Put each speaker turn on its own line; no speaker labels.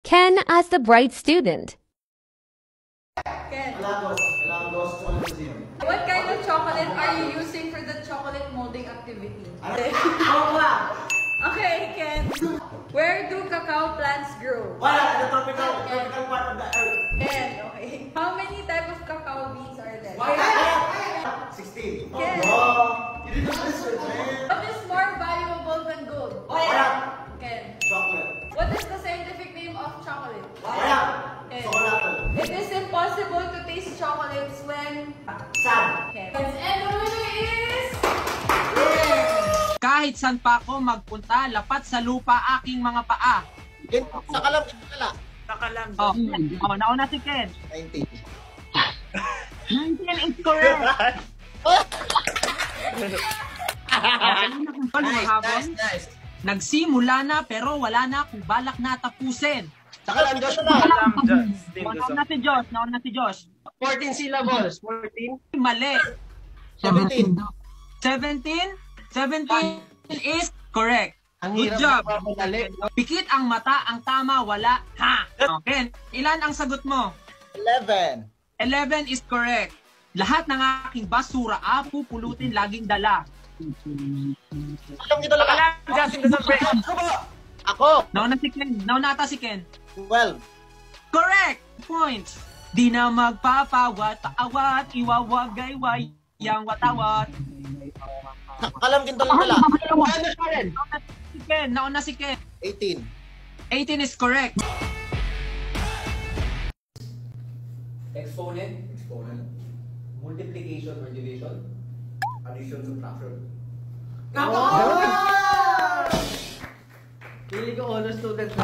Ken as the bright student.
Ken,
Alagos Chocolate Museum.
what kind of chocolate are you using for the chocolate molding activity? Okay, Ken. Where do cacao plants grow?
Wala, the tropical part of the earth.
Ken, okay. How many types of cacao beans are there?
16.
Ken.
Oh, you didn't listen, man.
What is more valuable than gold?
Wala.
Ken.
Chocolate.
What is the scientific name of chocolate?
Wala.
Ken.
Chocolate.
It is impossible to taste chocolates when...
Sad.
Ken. And the winner is...
Kahit saan pa ako magpunta, lapat sa lupa aking mga paa.
Saka lang, wala.
Nauna si Ken.
19.
19 is correct.
Nice.
Nagsimula na pero wala na kung balak na tapusin.
Saka lang, Josh na.
Nauna si Josh.
14 syllables. 14?
Mali.
17.
17 is correct.
Ang
Good
hirap
job.
magpapadali.
Pikit ang mata, ang tama, wala. Ha! Okay. Ilan ang sagot mo?
11.
11 is correct. Lahat ng aking basura, pupulutin laging dala.
Alam niyo talaga. Ako.
Nauna ata si Ken.
12.
Correct! Points. Di na magpapawat-awat, iwawagay-wayang watawat.
Alam din talaga.
Nauna si Ken.
18.
18 is correct.
Exponent, multiplication or division, addition, subtraction.
Pili ko honor student na.